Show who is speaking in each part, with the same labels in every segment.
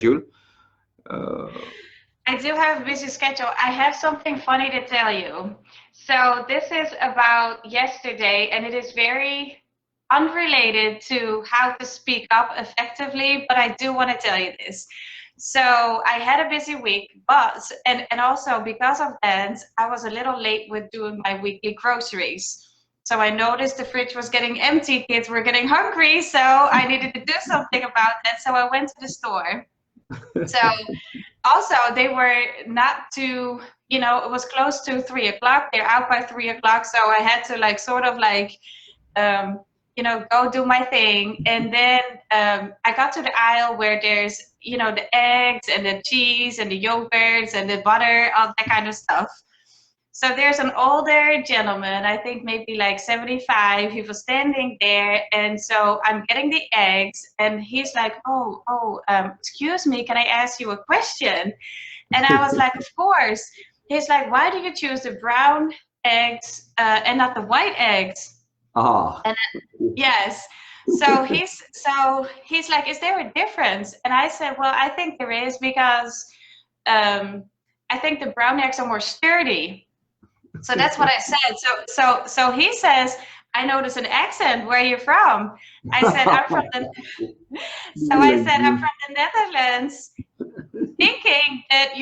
Speaker 1: schedule. Uh,
Speaker 2: I do have a busy schedule. I have something funny to tell you. So this is about yesterday, and it is very unrelated to how to speak up effectively, but I do want to tell you this. So I had a busy week, but and also because of that, I was a little late with doing my weekly groceries. So I noticed the fridge was getting empty, kids were getting hungry, so I needed to do something about that. So I went to the store. So also they were not too, it was close to 3 o'clock. They're out by 3 o'clock, so I had to like sort of like um, go do my thing. And then I got to the aisle where there's, the eggs and the cheese and the yogurts and the butter, all that kind of stuff. So there's an older gentleman, I think maybe like 75. He was standing there, and so I'm getting the eggs, and he's like, excuse me, can I ask you a question? And I was like, of course. He's like, why do you choose the brown eggs and not the white eggs?
Speaker 1: ah,
Speaker 2: And yes. So he's like, is there a difference? And I said, well, I think there is because um, I think the brown eggs are more sturdy. So that's what I said. So he says, I notice an accent. Where are you from? I said, I'm from the. So I said, I'm from the Netherlands, thinking that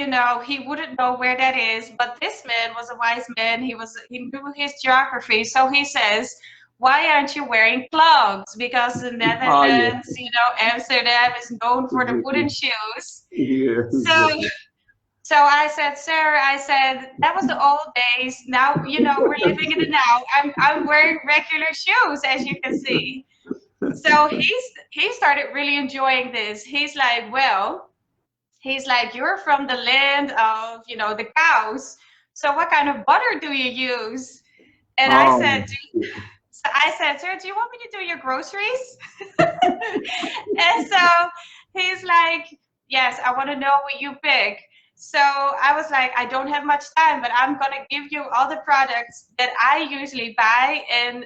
Speaker 2: he wouldn't know where that is. But this man was a wise man. He knew his geography. So he says, why aren't you wearing clogs? Because the
Speaker 1: ah, yes,
Speaker 2: Netherlands, Amsterdam is known for the wooden
Speaker 1: exactly.
Speaker 2: shoes.
Speaker 1: Yeah,
Speaker 2: So
Speaker 1: exactly.
Speaker 2: so I said, sir, I said, that was the old days. Now, we're living in the now. I'm wearing regular shoes, as you can see. So he started really enjoying this. He's like, you're from the land of, the cows. So what kind of butter do you use? And I said,
Speaker 1: Oh,
Speaker 2: sir, do you want me to do your groceries? And so he's like, yes, I want to know what you pick. So I was like, I don't have much time, but I'm gonna give you all the products that I usually buy, and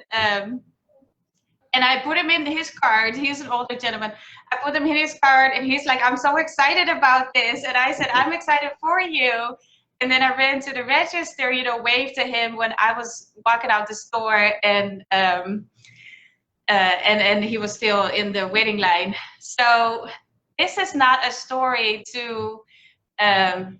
Speaker 2: I put him in his card. He's an older gentleman. I put him in his card, and he's like, I'm so excited about this. And I said, I'm excited for you. And then I ran to the register, waved to him when I was walking out the store, and he was still in the waiting line. So this is not a story um,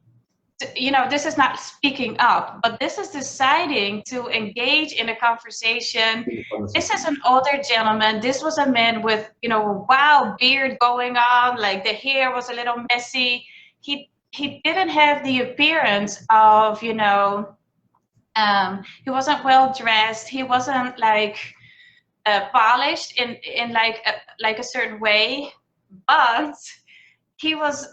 Speaker 2: this is not speaking up, but this is deciding to engage in a conversation.
Speaker 1: in the
Speaker 2: This is
Speaker 1: conversation.
Speaker 2: an older gentleman. This was a man with, a wild beard going on, like the hair was a little messy. He didn't have the appearance of, he wasn't well dressed. He wasn't like polished in like a certain way, but he was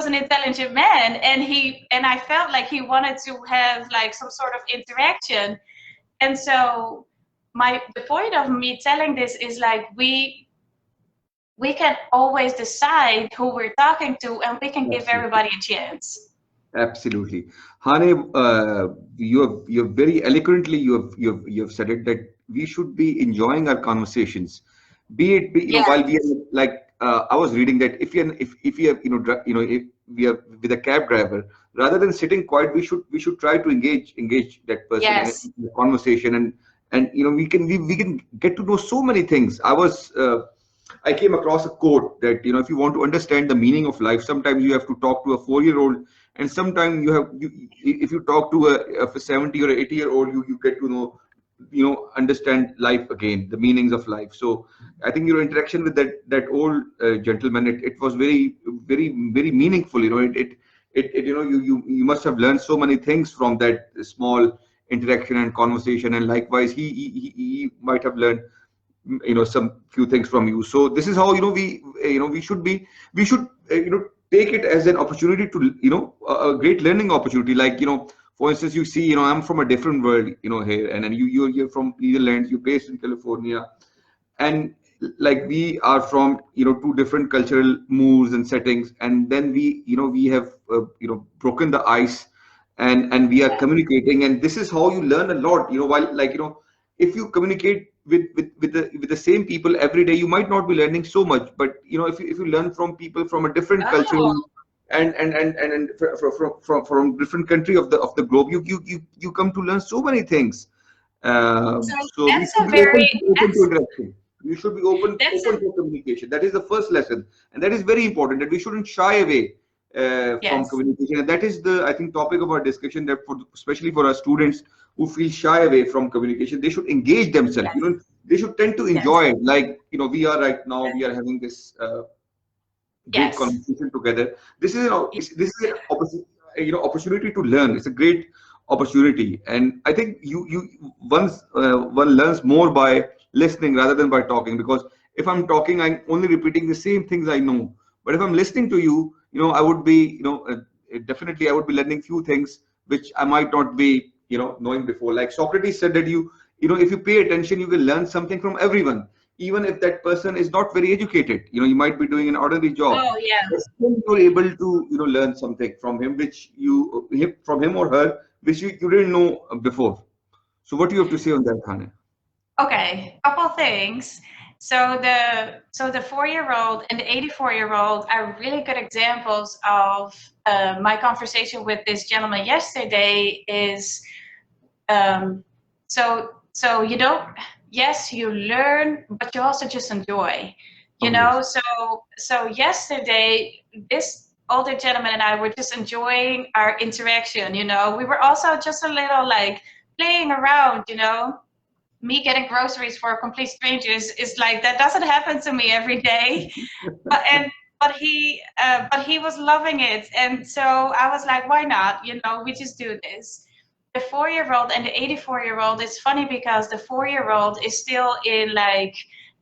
Speaker 2: an intelligent man, and I felt like he wanted to have like some sort of interaction. And so the point of me telling this is like we can always decide who we're talking to, and we can give
Speaker 1: Absolutely.
Speaker 2: everybody a chance.
Speaker 1: Absolutely. Hane, you have very eloquently you have said it that we should be enjoying our conversations, be it be,
Speaker 2: Yeah.
Speaker 1: while we are like I was reading that if you have if we are with a cab driver, rather than sitting quiet, we should try to engage that person
Speaker 2: Yes.
Speaker 1: in the conversation, and we can get to know so many things. I came across a quote that if you want to understand the meaning of life, sometimes you have to talk to a 4-year-old, and sometimes if you talk to a 70 or 80-year-old, you get to know, understand life again, the meanings of life. So I think your interaction with that old gentleman, it was very very very meaningful. You must have learned so many things from that small interaction and conversation, and likewise he might have learned some few things from you. So this is how we should take it as an opportunity to a great learning opportunity. Like for instance, you see, I'm from a different world here, and then you're from Netherlands, you're based in California, and like we are from two different cultural moods and settings, and then we have broken the ice, and we are communicating, and this is how you learn a lot, while like if you communicate with the same people every day, you might not be learning so much. But if you learn from people from a different culture,
Speaker 2: Oh,
Speaker 1: from different country of the globe, you come to learn so many things.
Speaker 2: so
Speaker 1: So we
Speaker 2: that's
Speaker 1: should
Speaker 2: a
Speaker 1: be
Speaker 2: very
Speaker 1: open to interaction. We should be
Speaker 2: that's a
Speaker 1: open to communication. That is the first lesson, and that is very important. That we shouldn't shy away from
Speaker 2: yes,
Speaker 1: communication, and that is the, I think, topic of our discussion. That especially for our students who feel shy away from communication, they should engage themselves.
Speaker 2: yes,
Speaker 1: They should tend to
Speaker 2: yes,
Speaker 1: enjoy it. Like we are right now. We are having this great
Speaker 2: yes,
Speaker 1: conversation together. This is
Speaker 2: yes,
Speaker 1: this is an opportunity to learn. It's a great opportunity, and I think one learns more by listening rather than by talking. Because if I'm talking, I'm only repeating the same things I know. But if I'm listening to you, I would be definitely I would be learning few things which I might not be knowing before. Like Socrates said that if you pay attention, you will learn something from everyone, even if that person is not very educated. You might be doing an ordinary job,
Speaker 2: oh yeah.
Speaker 1: but still you're able to learn something from him, from him or her, which you didn't know before. So what do you have to say on that, Hane?
Speaker 2: Okay, couple things. So the 4-year-old and the 84-year-old are really good examples of my conversation with this gentleman yesterday. Is so you don't, yes, you learn, but you also just enjoy,
Speaker 1: Oh yes.
Speaker 2: so yesterday this older gentleman and I were just enjoying our interaction. We were also just a little like playing around. Me getting groceries for complete strangers is like, that doesn't happen to me every day. But he was loving it, and so I was like, why not? We just do this. The 4-year-old and the 84-year-old, it's funny because the 4-year-old is still in like,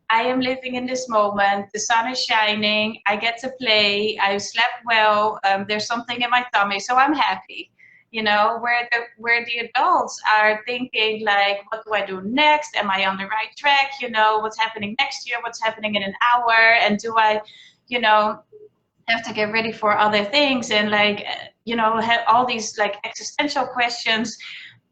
Speaker 2: I am living in this moment, the sun is shining, I get to play, I slept well, there's something in my tummy, so I'm happy. Where the adults are thinking like, what do I do next? Am I on the right track? What's happening next year? What's happening in an hour? And do I, you know, have to get ready for other things? And like, have all these like existential questions.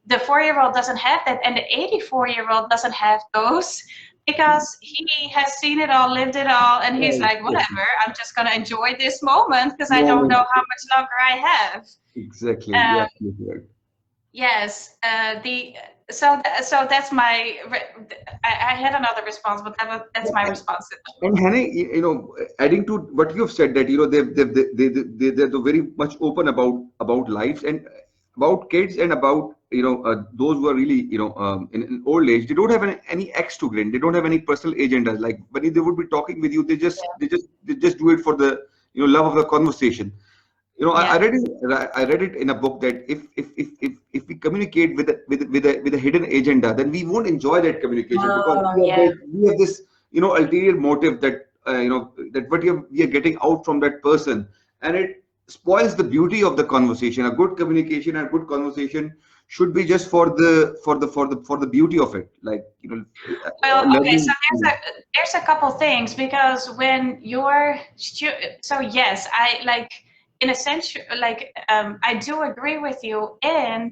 Speaker 2: The 4-year-old doesn't have that, and the 84-year-old doesn't have those because he has seen it all, lived it all, and he's
Speaker 1: Right.
Speaker 2: like,
Speaker 1: Exactly.
Speaker 2: whatever, I'm just gonna enjoy this moment because I don't
Speaker 1: Moment.
Speaker 2: know how much longer I have.
Speaker 1: Exactly. You're
Speaker 2: Um,
Speaker 1: absolutely right.
Speaker 2: Yes, the so that's my. I had another response, but that's my response.
Speaker 1: And Hannah, adding to what you've said, that they're very much open about lives and about kids, and about those who are really in old age. They don't have any X to grind. They don't have any personal agendas. Like when they would be talking with you, they just do it for the love of the conversation. I
Speaker 2: Yeah.
Speaker 1: read it. I read it in a book that if we communicate with a hidden agenda, then we won't enjoy that communication, because
Speaker 2: Oh yeah.
Speaker 1: we have this ulterior motive that that what we are getting out from that person, and it spoils the beauty of the conversation. A good communication and good conversation should be just for the beauty of it, like
Speaker 2: Well, okay. So
Speaker 1: learning.
Speaker 2: there's a couple things, because when you're so yes, I like, in a sense, like, I do agree with you. And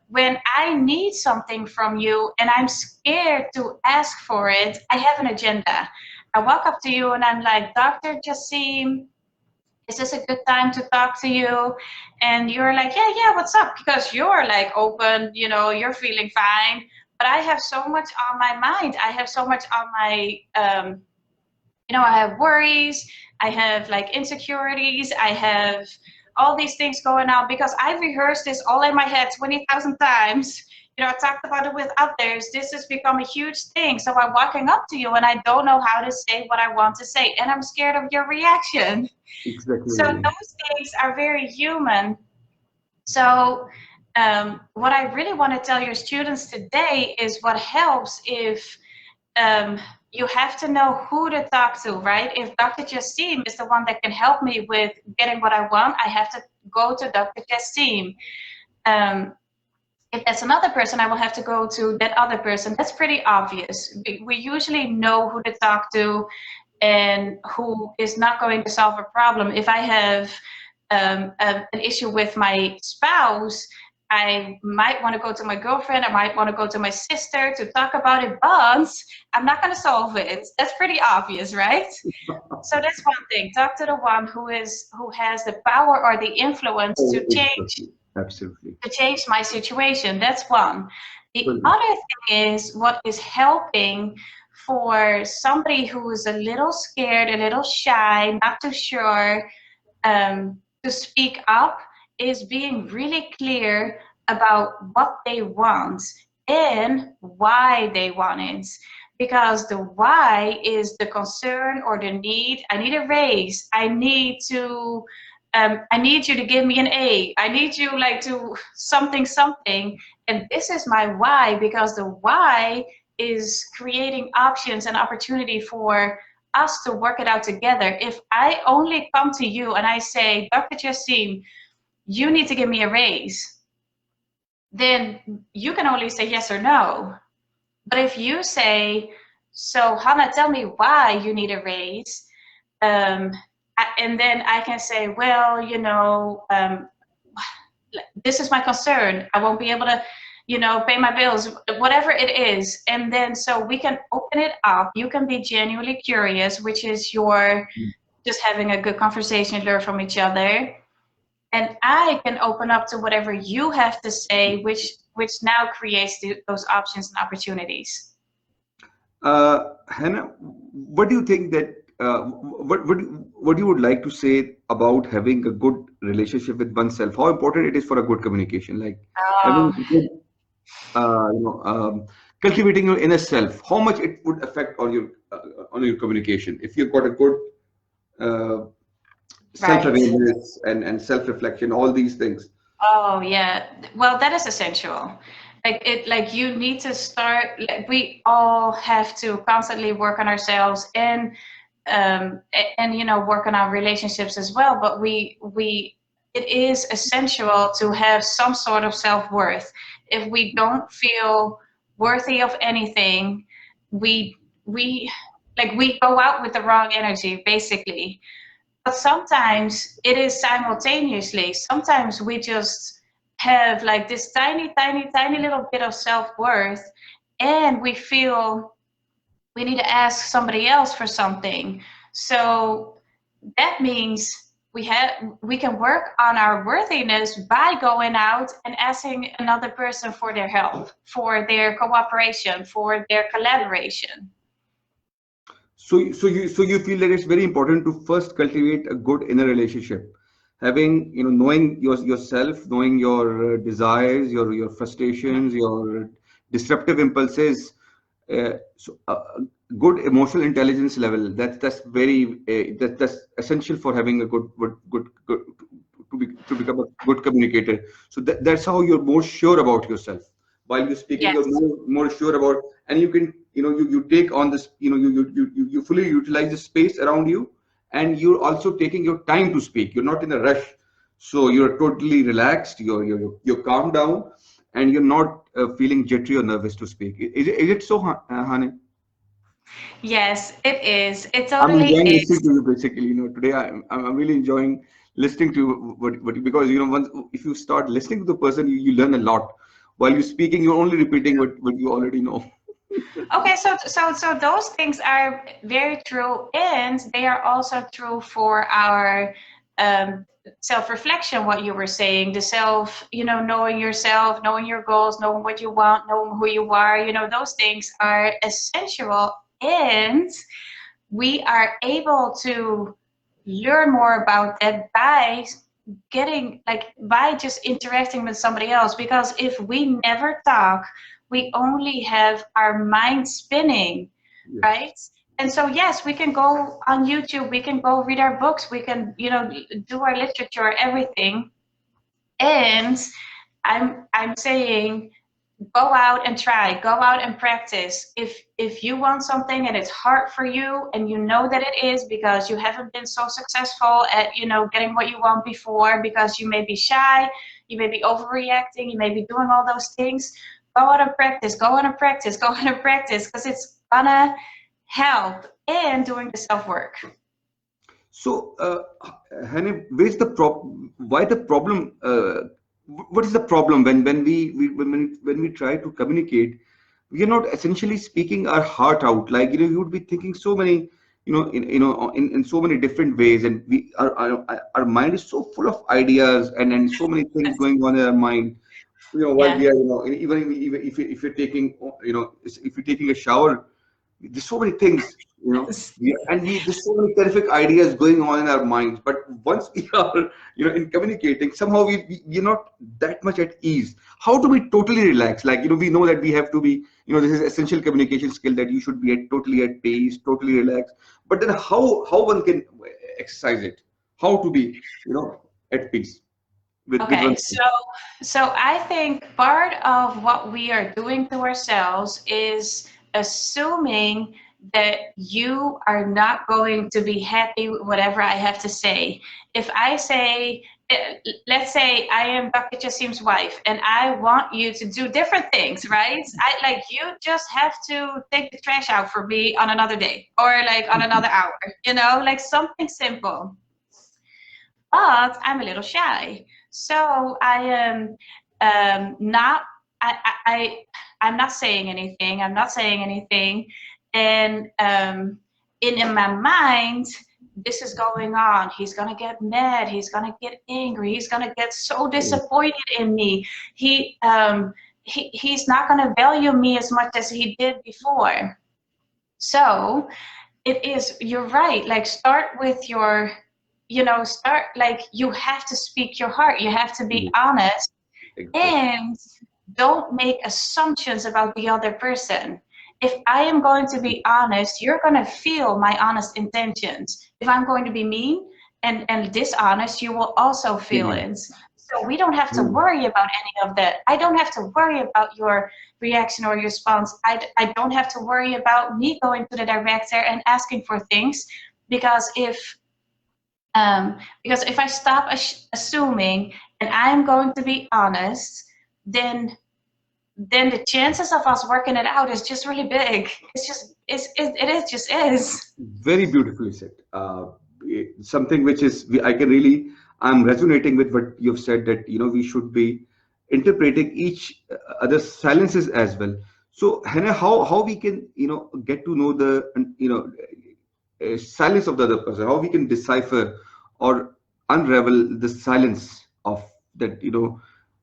Speaker 2: when I need something from you and I'm scared to ask for it, I have an agenda. I walk up to you and I'm like, Dr. Jasim, is this a good time to talk to you? And you're like, yeah, yeah, what's up? Because you're like open, you're feeling fine. But I have so much on my mind. I have so much on my, I have worries. I have like insecurities. I have all these things going on because I've rehearsed this all in my head 20,000 times. I talked about it with others. This has become a huge thing. So I'm walking up to you and I don't know how to say what I want to say. And I'm scared of your reaction. So
Speaker 1: Exactly.
Speaker 2: those things are very human. So what I really want to tell your students today is what helps if you have to know who to talk to, right? If Dr. Jasim is the one that can help me with getting what I want, I have to go to Dr. Jasim. Um, if that's another person, I will have to go to that other person. That's pretty obvious. We usually know who to talk to and who is not going to solve a problem. If I have an issue with my spouse, I might want to go to my girlfriend, I might want to go to my sister to talk about it, but I'm not going to solve it. That's pretty obvious, right? So that's one thing. Talk to the one who has the power or the influence
Speaker 1: Oh, exactly. Absolutely.
Speaker 2: to change my situation. That's one. The
Speaker 1: Brilliant.
Speaker 2: other thing is what is helping for somebody who is a little scared, a little shy, not too sure to speak up is being really clear about what they want and why they want it. Because the why is the concern or the need. I need a raise. I need you to give me an A. I need you like to something something. And this is my why because the why is creating options and opportunity for us to work it out together. If I only come to you and I say, Dr. Jasim, you need to give me a raise, then you can only say yes or no. But if you say, so Hannah, tell me why you need a raise, um, and then I can say, well, this is my concern. I won't be able to, pay my bills, whatever it is. And then so we can open it up. You can be genuinely curious, which is your just having a good conversation, learn from each other. And I can open up to whatever you have to say, which now creates those options and opportunities.
Speaker 1: Hannah, what do you think that what you would like to say about having a good relationship with oneself? How important it is for a good communication, like having
Speaker 2: Oh,
Speaker 1: a good, cultivating your inner self. How much it would affect on your communication if you've got a good uh,
Speaker 2: right.
Speaker 1: self-awareness and self-reflection, all these things.
Speaker 2: Oh yeah. Well, that is essential. Like you need to start like we all have to constantly work on ourselves and work on our relationships as well, but we it is essential to have some sort of self-worth. If we don't feel worthy of anything, we we we go out with the wrong energy basically. But sometimes it is simultaneously. Sometimes we just have like this tiny, tiny, tiny little bit of self-worth, and we feel we need to ask somebody else for something. So that means we can work on our worthiness by going out and asking another person for their help, for their cooperation, for their collaboration.
Speaker 1: So you feel that it's very important to first cultivate a good inner relationship, having knowing yourself, knowing your desires, your frustrations, your disruptive impulses. Good emotional intelligence level. That's very that's essential for having a good to become a good communicator. So that's how you're more sure about yourself. While you're speaking, you're
Speaker 2: Yes.
Speaker 1: more sure about, and you can you take on this, you fully utilize the space around you, and you're also taking your time to speak. You're not in a rush, so you're totally relaxed. You're calm down, and you're not feeling jittery or nervous to speak. Is it so, Hani?
Speaker 2: Yes, it is. It
Speaker 1: I'm
Speaker 2: totally
Speaker 1: enjoying listening
Speaker 2: is.
Speaker 1: to you. Basically, today I'm really enjoying listening to what because once if you start listening to the person, you learn a lot. While you're speaking, you're only repeating what you already know.
Speaker 2: Okay, so those things are very true, and they are also true for our um, self-reflection. What you were saying, the self, knowing yourself, knowing your goals, knowing what you want, knowing who you are. Those things are essential, and we are able to learn more about that by getting by just interacting with somebody else, because if we never talk we only have our mind spinning,
Speaker 1: Yes.
Speaker 2: right? And so yes, we can go on YouTube, we can go read our books, we can do our literature, everything. And I'm saying go out and try, go out and practice. If you want something and it's hard for you and you know that it is because you haven't been so successful at getting what you want before, because you may be shy, you may be overreacting, you may be doing all those things, go out and practice, go out and practice, go out and practice, because it's gonna help in doing the self work.
Speaker 1: So, Hanif, where's the why the problem? what is the problem when we try to communicate, we are not essentially speaking our heart out. Like, you would be thinking so many, in so many different ways, and our mind is so full of ideas, and so many things going on in our mind. While
Speaker 2: Yeah.
Speaker 1: we are, even if you're taking, if you're taking a shower, there's so many things,
Speaker 2: Yes.
Speaker 1: there's so many terrific ideas going on in our minds. But once we are, in communicating, somehow we're not that much at ease. How do we totally relax? Like, we know that we have to be, this is essential communication skill, that you should be totally at peace, totally relaxed. But then how one can exercise it? How to be, at peace with
Speaker 2: Okay,
Speaker 1: oneself?
Speaker 2: so I think part of what we are doing to ourselves is assuming that you are not going to be happy with whatever I have to say. If I say, let's say I am Dr. Jasim's wife and I want you to do different things, right? I like you just have to take the trash out for me on another day or like on another hour, like something simple. But I'm a little shy. So I am not. I'm not saying anything. I'm not saying anything, and in my mind, this is going on. He's gonna get mad. He's gonna get angry. He's gonna get so disappointed in me. He's not gonna value me as much as he did before. So it is, you're right, like start with your, start like you have to speak your heart, you have to be honest,
Speaker 1: Exactly.
Speaker 2: and don't make assumptions about the other person. If I am going to be honest, you're going to feel my honest intentions. If I'm going to be mean and dishonest, you will also feel
Speaker 1: Mhm.
Speaker 2: it. So we don't have to
Speaker 1: Mhm.
Speaker 2: worry about any of that. I don't have to worry about your reaction or your response. I don't have to worry about me going to the director and asking for things, because if I stop assuming and I'm going to be honest, then the chances of us working it out is just really big. It is just is.
Speaker 1: Very beautifully said. Something which is, I can really, I'm resonating with what you've said, that we should be interpreting each other silences as well. So, Hannah, how we can get to know the silence of the other person, how we can decipher or unravel the silence of that,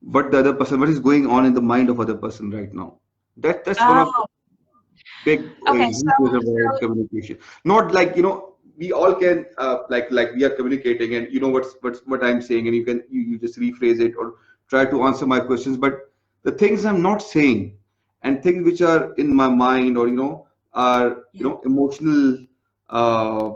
Speaker 1: what the other person, what is going on in the mind of other person right now. That's one of
Speaker 2: Oh,
Speaker 1: big
Speaker 2: okay.
Speaker 1: huge reservoir in communication. Not like, we all can, like we are communicating, and what I'm saying, and you just rephrase it or try to answer my questions. But the things I'm not saying, and things which are in my mind, or are emotional, uh,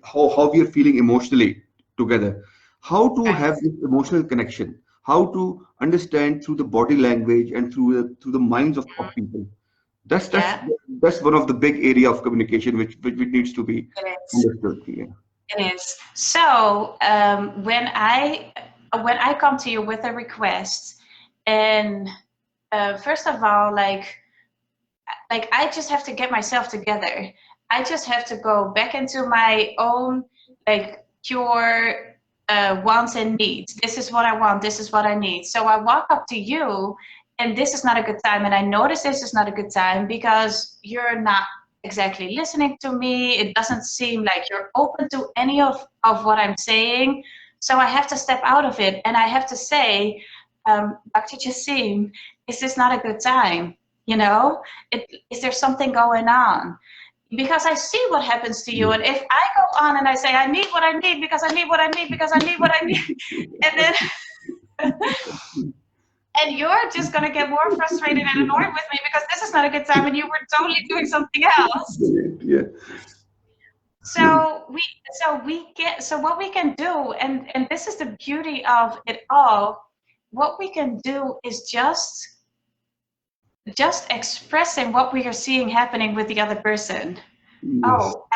Speaker 1: how we are feeling emotionally together, how to
Speaker 2: Right.
Speaker 1: have this emotional connection, how to understand through the body language and through the minds of people. that's that's
Speaker 2: Yeah,
Speaker 1: that's one of the big area of communication, which needs to be
Speaker 2: it is.
Speaker 1: understood. Yeah.
Speaker 2: It is. So when I come to you with a request, and first of all, like I just have to get myself together. I just have to go back into my own like pure wants and needs. This is what I want. This is what I need. So I walk up to you, and this is not a good time. And I notice this is not a good time because you're not exactly listening to me. It doesn't seem like you're open to any of what I'm saying. So I have to step out of it, and I have to say, Dr. Jasim, is this not a good time? You know, is there something going on? Because I see what happens to you, and if I go on and I say I need what I need because I need what I need because I need what I need, and then and you're just gonna get more frustrated and annoyed with me because this is not a good time and you were totally doing something else.
Speaker 1: Yeah.
Speaker 2: So we so what we can do, and this is the beauty of it all, what we can do is just expressing what we are seeing happening with the other person.
Speaker 1: Yes.
Speaker 2: Oh,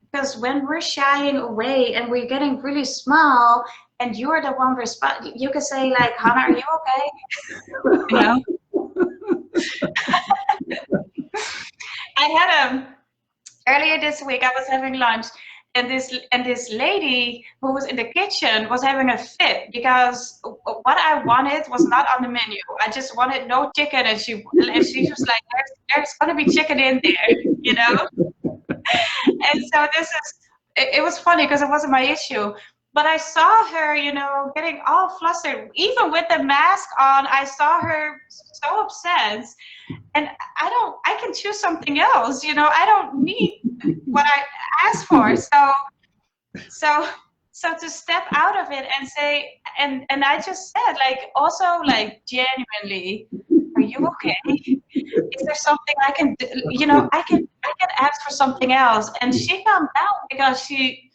Speaker 2: because when we're shying away and we're getting really small, and you're the one respond, you can say like, "Hannah, are you okay?" You know. I had earlier this week. I was having lunch, and this lady who was in the kitchen was having a fit because what I wanted was not on the menu. I just wanted no chicken, and she was like, "There's gonna be chicken in there," you know. And so it was funny because it wasn't my issue. But I saw her, getting all flustered. Even with the mask on, I saw her so upset. And I can choose something else, I don't need what I asked for. So, so to step out of it and say, and I just said, like, also, like, genuinely, are you okay? Is there something I can do? I can ask for something else. And she calmed down because she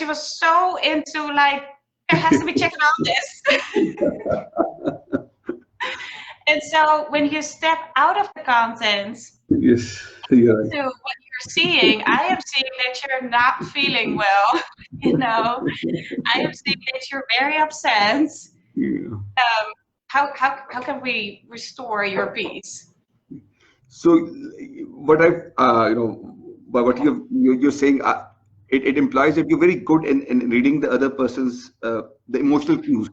Speaker 2: was so into, like, there has to be chicken on this. And so when you step out of the contents
Speaker 1: Yes, yeah.
Speaker 2: to what you're seeing, I am seeing that you're not feeling well. I am seeing that you're very upset.
Speaker 1: Yeah.
Speaker 2: How can we restore your peace?
Speaker 1: So what by what you're saying, it implies that you're very good in reading the other person's the emotional cues.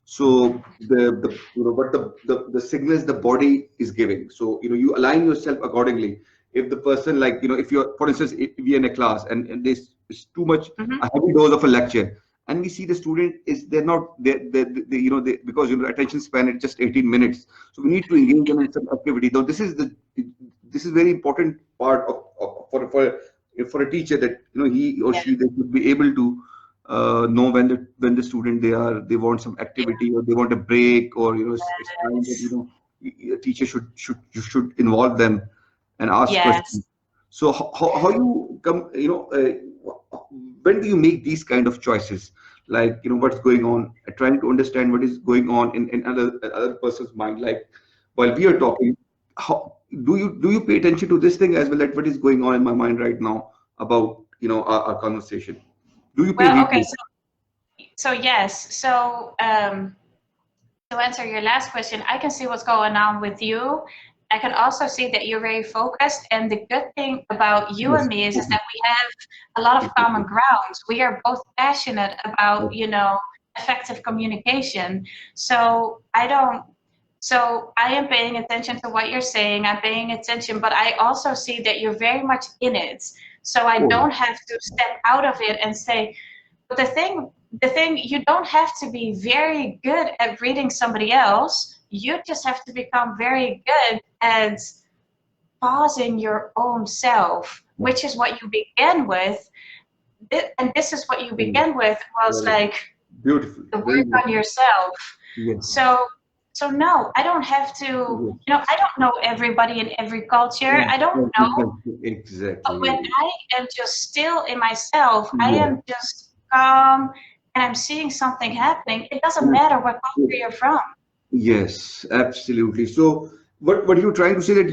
Speaker 1: So the what the signals the body is giving. So you align yourself accordingly. If the person, like, if you're, for instance, if we're in a class and there's too much
Speaker 2: Hmm.
Speaker 1: a heavy dose of a lecture, and we see the student is they're not they, because attention span is just 18 minutes, so we need to engage them in some activity. Though this is very important part of for a teacher, that he or
Speaker 2: Yeah.
Speaker 1: she, they should be able to know when the student, they want some activity, or they want a break, or it's time that
Speaker 2: Yes.
Speaker 1: a teacher should involve them and ask
Speaker 2: Yes.
Speaker 1: questions. So how you come, when do you make these kind of choices, like, what's going on, trying to understand what is going on in other person's mind, like, while we are talking, how do you pay attention to this thing as well, that what is going on in my mind right now about our conversation? Do you pay
Speaker 2: Well,
Speaker 1: heed
Speaker 2: okay.
Speaker 1: to
Speaker 2: So yes. So to answer your last question, I can see what's going on with you. I can also see that you're very focused. And the good thing about you
Speaker 1: yes,
Speaker 2: and me is
Speaker 1: okay,
Speaker 2: that we have a lot of common
Speaker 1: exactly.
Speaker 2: grounds. We are both passionate about, effective communication. So I am paying attention to what you're saying. I'm paying attention, but I also see that you're very much in it. So I
Speaker 1: Oh,
Speaker 2: don't have to step out of it and say, but the thing, you don't have to be very good at reading somebody else. You just have to become very good at pausing your own self, which is what you begin with. And this is what you
Speaker 1: very,
Speaker 2: begin with was
Speaker 1: very
Speaker 2: like
Speaker 1: beautiful,
Speaker 2: the
Speaker 1: very
Speaker 2: work on
Speaker 1: beautiful.
Speaker 2: yourself.
Speaker 1: Yes,
Speaker 2: So so no, I don't have to,
Speaker 1: yes.
Speaker 2: I don't know everybody in every culture. I don't know.
Speaker 1: Exactly,
Speaker 2: But when
Speaker 1: exactly.
Speaker 2: I am just still in myself, I
Speaker 1: Yeah.
Speaker 2: am just calm and I'm seeing something happening. It doesn't matter what
Speaker 1: Yeah.
Speaker 2: country you're from.
Speaker 1: Yes, absolutely. So, what you're trying to say, that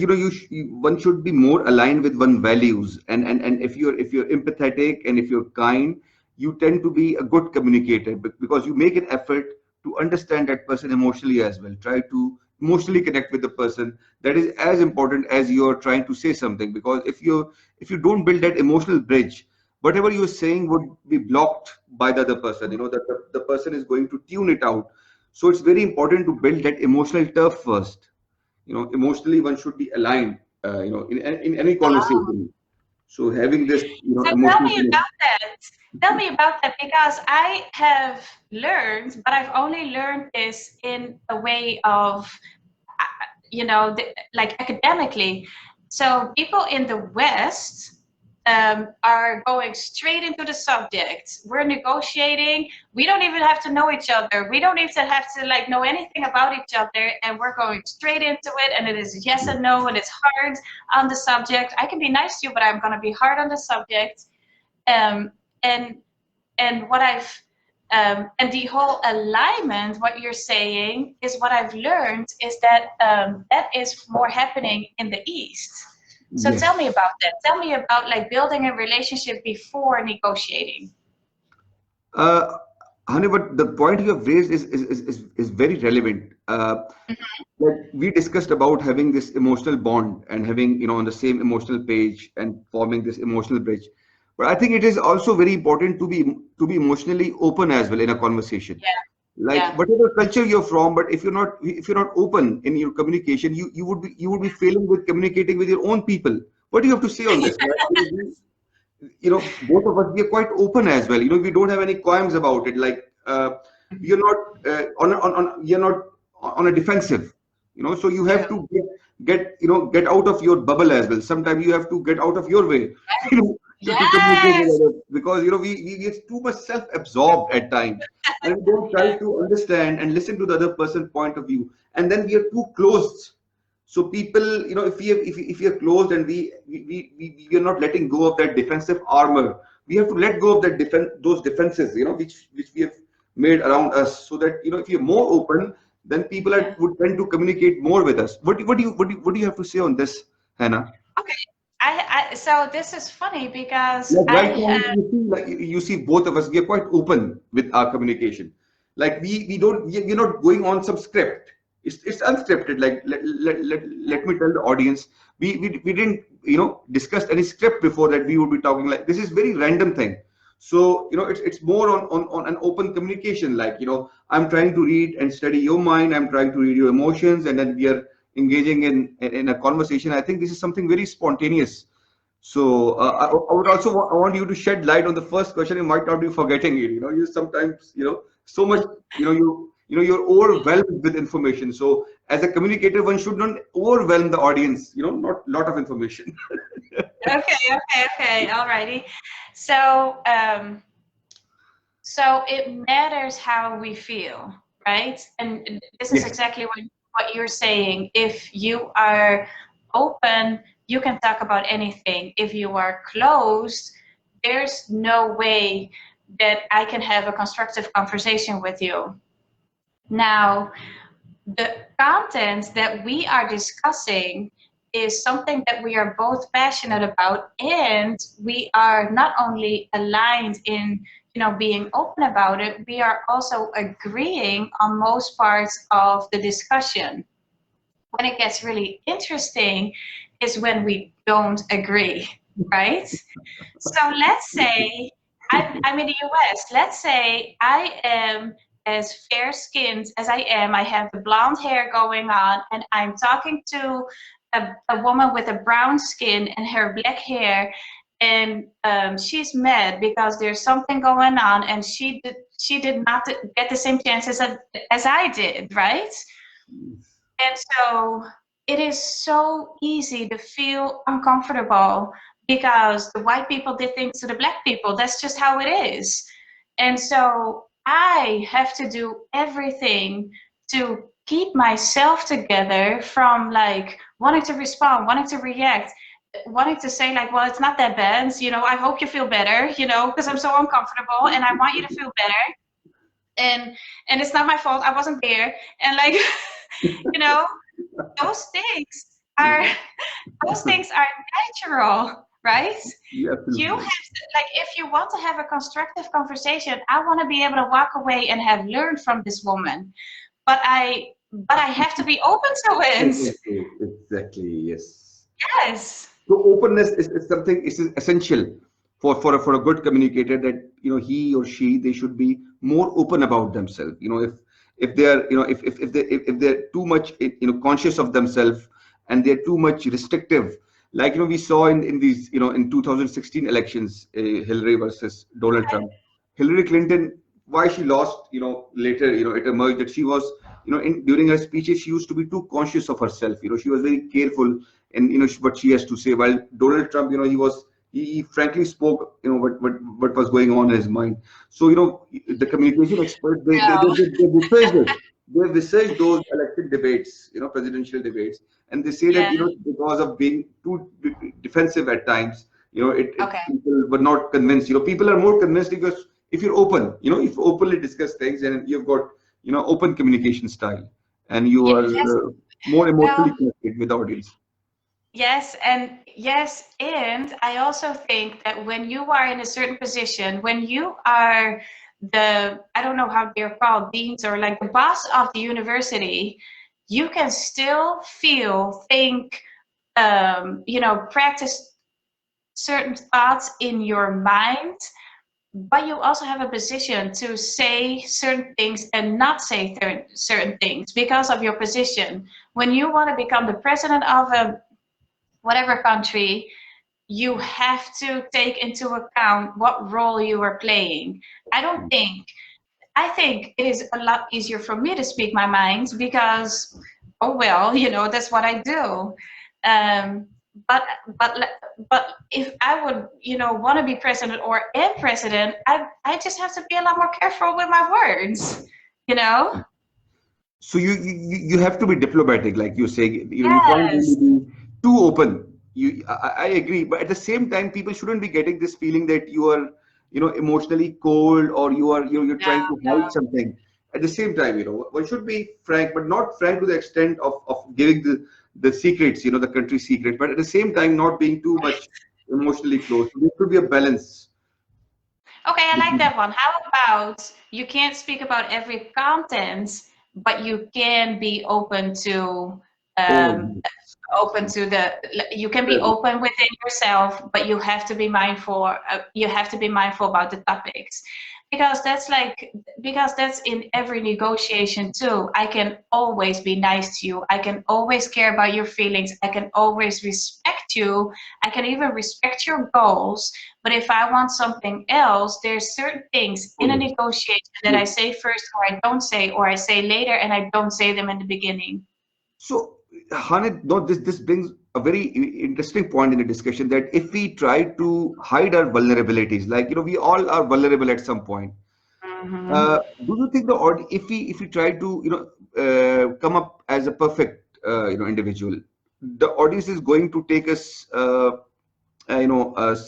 Speaker 1: one should be more aligned with one values, and if you're empathetic, and if you're kind, you tend to be a good communicator, because you make an effort to understand that person emotionally as well. Try to emotionally connect with the person. That is as important as you're trying to say something, because if you don't build that emotional bridge, whatever you're saying would be blocked by the other person. That the person is going to tune it out. So it's very important to build that emotional turf first. Emotionally one should be aligned. In any
Speaker 2: Wow.
Speaker 1: conversation. So having this,
Speaker 2: So tell
Speaker 1: emotional
Speaker 2: me
Speaker 1: connection.
Speaker 2: about that. Tell me about that because I have learned, but I've only learned this in a way of, like academically. So people in the West are going straight into the subject. We're negotiating. We don't even have to know each other. We don't even have to like know anything about each other, and we're going straight into it. And it is yes and no, and it's hard on the subject. I can be nice to you, but I'm going to be hard on the subject. Um, and and what I've and the whole alignment, what you're saying is what I've learned is that that is more happening in the East. So tell me
Speaker 1: Yes.
Speaker 2: about that. Tell me about like building a relationship before negotiating.
Speaker 1: Uh, Honey, but the point you have raised is very relevant. Like we discussed about having this emotional bond and having, on the same emotional page and forming this emotional bridge. But I think it is also very important to be emotionally open as well in a conversation.
Speaker 2: Yeah.
Speaker 1: Like
Speaker 2: Yeah.
Speaker 1: whatever culture you're from, but if you're not open in your communication, you would be failing with communicating with your own people. What do you have to say on this? Like, both of us, we are quite open as well. We don't have any qualms about it. Like, we are not you're not on a defensive. So you have
Speaker 2: True.
Speaker 1: to get out of your bubble as well. Sometimes you have to get out of your way, you know, to communicate with
Speaker 2: Yes.
Speaker 1: others, because we get too much self-absorbed at times, and we don't try to understand and listen to the other person's point of view, and then we are too closed. So people, if we are closed, and we are not letting go of that defensive armor, we have to let go of those defenses, which we have made around us, so that if you're more open, then people
Speaker 2: Yeah.
Speaker 1: would tend to communicate more with us. What do you have to say on this, Hannah?
Speaker 2: Okay. So this is funny because
Speaker 1: Like
Speaker 2: I
Speaker 1: right now,
Speaker 2: have.
Speaker 1: you see both of us, we are quite open with our communication. Like we're not going on some script. It's unscripted. Like let me tell the audience, we didn't discuss any script before that we would be talking. Like, this is very random thing. So it's more on an open communication. Like, I'm trying to read and study your mind. I'm trying to read your emotions, and then we are engaging in a conversation. I think this is something very spontaneous. So I would also I want you to shed light on the first question. You might not be forgetting it. You sometimes, so much, you're overwhelmed with information. So as a communicator, one should not overwhelm the audience. Not lot of information.
Speaker 2: Okay, okay. Alrighty. So so it matters how we feel, right? And this is
Speaker 1: Yes.
Speaker 2: exactly what you're saying. If you are open, you can talk about anything. If you are closed, there's no way that I can have a constructive conversation with you. Now, the content that we are discussing is something that we are both passionate about, and we are not only aligned in being open about it, we are also agreeing on most parts of the discussion. When it gets really interesting is when we don't agree, right? So let's say I'm in the US. Let's say I am as fair skinned as I am. I have the blonde hair going on, and I'm talking to a woman with a brown skin and her black hair. And she's mad because there's something going on, and she did not get the same chances as I did, right? And so it is so easy to feel uncomfortable because the white people did things to the black people. That's just how it is. And so I have to do everything to keep myself together from like wanting to respond, wanting to react, wanting to say like, well, it's not that bad. I hope you feel better, because I'm so uncomfortable and I want you to feel better. And it's not my fault. I wasn't there. And like, you know, those things are those things are natural, right?
Speaker 1: Yeah,
Speaker 2: You have
Speaker 1: absolutely.
Speaker 2: to, like, if you want to have a constructive conversation, I want to be able to walk away and have learned from this woman, but I have to be open to it.
Speaker 1: Exactly. Yes.
Speaker 2: Yes.
Speaker 1: So openness is something is essential for a good communicator, that he or she, they should be more open about themselves. If they are if they're too much conscious of themselves, and they're too much restrictive, like we saw in these in 2016 elections, Hillary versus Donald Trump. Hillary Clinton, why she lost, later, it emerged that she was, during her speeches, she used to be too conscious of herself. She was very careful in what she has to say. While Donald Trump, he frankly spoke, what was going on in his mind. So the communication experts,
Speaker 2: No.
Speaker 1: they research those elected debates, presidential debates, and they say that
Speaker 2: Yeah.
Speaker 1: because of being too defensive at times,
Speaker 2: Okay.
Speaker 1: people were not convinced. People are more convinced because if you're open, if you openly discuss things, and you've got open communication style, and you are
Speaker 2: Yes.
Speaker 1: more emotionally
Speaker 2: Well,
Speaker 1: connected with the audience.
Speaker 2: and I also think that when you are in a certain position, when you are I don't know how they're called, deans, or like the boss of the university, you can still feel, think, practice certain thoughts in your mind, but you also have a position to say certain things and not say certain things because of your position. When you want to become the president of a whatever country, you have to take into account what role you are playing. I don't think, I think it is a lot easier for me to speak my mind because, oh well, that's what I do. Um, but but but if I would, want to be president or am president, I just have to be a lot more careful with my words. You know?
Speaker 1: So you have to be diplomatic, like you say. You can't really
Speaker 2: Yes.
Speaker 1: be too open. I agree, but at the same time, people shouldn't be getting this feeling that you are, emotionally cold, or you're
Speaker 2: No,
Speaker 1: trying to
Speaker 2: no.
Speaker 1: hide something. At the same time, one should be frank, but not frank to the extent of giving the secrets, the country's secret, but at the same time, not being too much emotionally close. So there should be a balance.
Speaker 2: Okay, I like that one. How about you can't speak about every content, but you can be
Speaker 1: Oh,
Speaker 2: open to the you can be
Speaker 1: yes.
Speaker 2: open within yourself, but you have to be mindful about the topics, because that's in every negotiation too. I can always be nice to you, I can always care about your feelings, I can always respect you, I can even respect your goals. But if I want something else, there's certain things
Speaker 1: Oh,
Speaker 2: in a
Speaker 1: yes.
Speaker 2: negotiation that I
Speaker 1: Yes.
Speaker 2: say first or I don't say, or I say later and I don't say them in the beginning.
Speaker 1: So, Hanit, no, this brings a very interesting point in the discussion, that if we try to hide our vulnerabilities, like, we all are vulnerable at some point.
Speaker 2: Hmm.
Speaker 1: Do you think if we try to, come up as a perfect, individual, the audience is going to take us,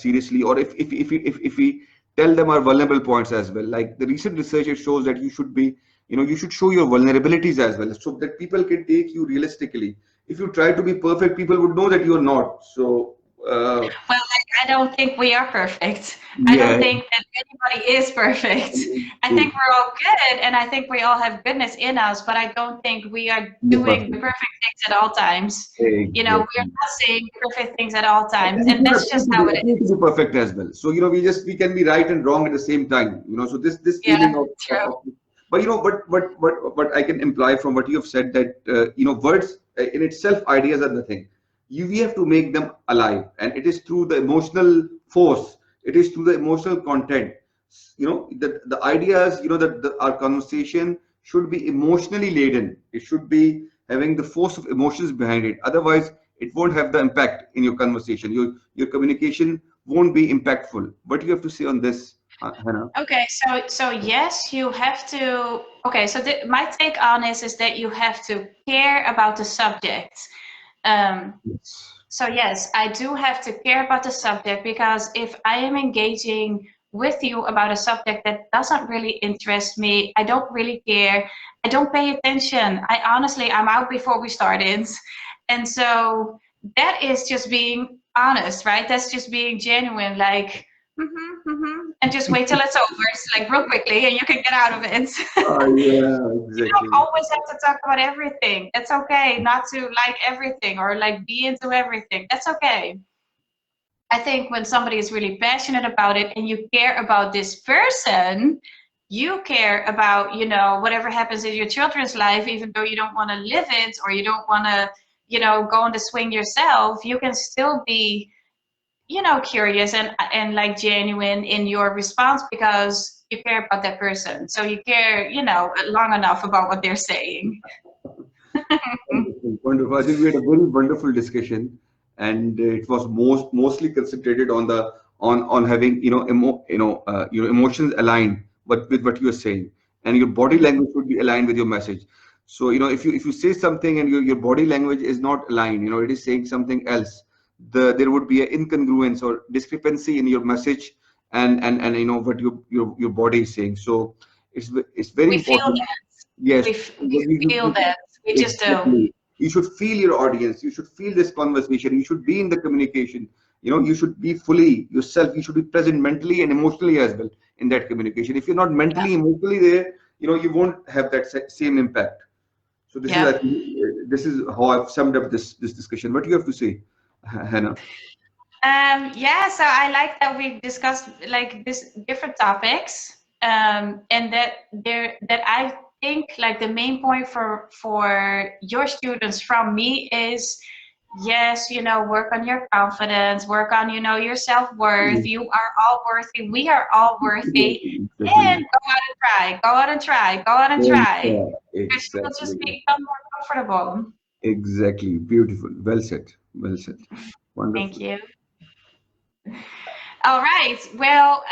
Speaker 1: seriously, or if we tell them our vulnerable points as well, like the recent research, it shows that you should show your vulnerabilities as well, so that people can take you realistically. If you try to be perfect, people would know that you are not. So
Speaker 2: Well, I don't think we are perfect. I don't
Speaker 1: yeah.
Speaker 2: think that anybody is perfect. I think we're all good, and I think we all have goodness in us, but I don't think we are
Speaker 1: You're
Speaker 2: doing the
Speaker 1: perfect.
Speaker 2: perfect things at all times. We're
Speaker 1: Exactly.
Speaker 2: not saying perfect things at all times,
Speaker 1: And
Speaker 2: and
Speaker 1: we don't
Speaker 2: that's
Speaker 1: appear
Speaker 2: just
Speaker 1: to
Speaker 2: how
Speaker 1: be,
Speaker 2: it
Speaker 1: appear to
Speaker 2: is.
Speaker 1: be perfect as well. So we can be right and wrong at the same time. So this feeling
Speaker 2: Yeah, true.
Speaker 1: but what I can imply from what you have said, that words, in itself, ideas are nothing. We have to make them alive, and it is through the emotional force. It is through the emotional content. The ideas, that our conversation should be emotionally laden. It should be having the force of emotions behind it. Otherwise, it won't have the impact in your conversation. Your communication won't be impactful. What do you have to say on this, Hannah?
Speaker 2: Okay, so yes, you have to. Okay, so my take on this is that you have to care about the subject. Um,
Speaker 1: Yes.
Speaker 2: So yes, I do have to care about the subject, because if I am engaging with you about a subject that doesn't really interest me, I don't really care, I don't pay attention. I'm out before we started. And so that is just being honest, right? That's just being genuine, like, and just wait till it's over. It's like real quickly and you can get out of it.
Speaker 1: Yeah,
Speaker 2: You don't
Speaker 1: exactly.
Speaker 2: always have to talk about everything. It's okay not to like everything or like be into everything. That's okay. I think when somebody is really passionate about it and you care about this person, you care about, whatever happens in your children's life, even though you don't want to live it or you don't want to, go on the swing yourself, you can still be, curious and like genuine in your response because you care about that person. So you care, long enough about what they're saying.
Speaker 1: Wonderful, wonderful. I think we had a very wonderful discussion, and it was mostly concentrated on having, your emotions aligned with what you are saying, and your body language should be aligned with your message. So if you say something and your body language is not aligned, it is saying something else. There would be an incongruence or discrepancy in your message, and what your body is saying. So it's very
Speaker 2: We feel
Speaker 1: important.
Speaker 2: that.
Speaker 1: Yes.
Speaker 2: We feel that. We just do.
Speaker 1: Exactly. You should feel your audience. You should feel this conversation. You should be in the communication. You should be fully yourself. You should be present mentally and emotionally as well in that communication. If you're not mentally, emotionally there, you won't have that same impact. So this is, I
Speaker 2: Yeah.
Speaker 1: think, this is how I've summed up this discussion. What do you have to say, Hannah?
Speaker 2: Yeah, so I like that we've discussed like this different topics, and that I think like the main point for your students from me is yes, work on your confidence, work on your self-worth.
Speaker 1: Mm.
Speaker 2: You are all worthy. We are all worthy,
Speaker 1: Exactly.
Speaker 2: and go out and try. Go out and try. Go out and try. Because you will just
Speaker 1: Exactly.
Speaker 2: become more comfortable.
Speaker 1: Exactly. Beautiful. Well said. Well said.
Speaker 2: Thank
Speaker 1: Wonderful.
Speaker 2: you. All right. Well,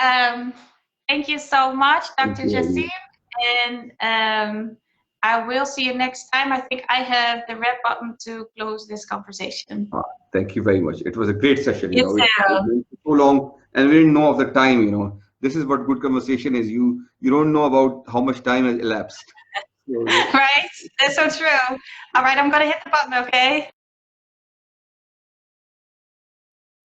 Speaker 2: thank you so much,
Speaker 1: Thank
Speaker 2: Dr.
Speaker 1: you very
Speaker 2: Jasim.
Speaker 1: much.
Speaker 2: And I will see you next time. I think I have the red button to close this conversation.
Speaker 1: Thank you very much. It was a great session.
Speaker 2: You
Speaker 1: It
Speaker 2: too.
Speaker 1: went so long, and we didn't know of the time. This is what good conversation is. You don't know about how much time has elapsed. So,
Speaker 2: Right? That's so true. All right. I'm going to hit the button, okay?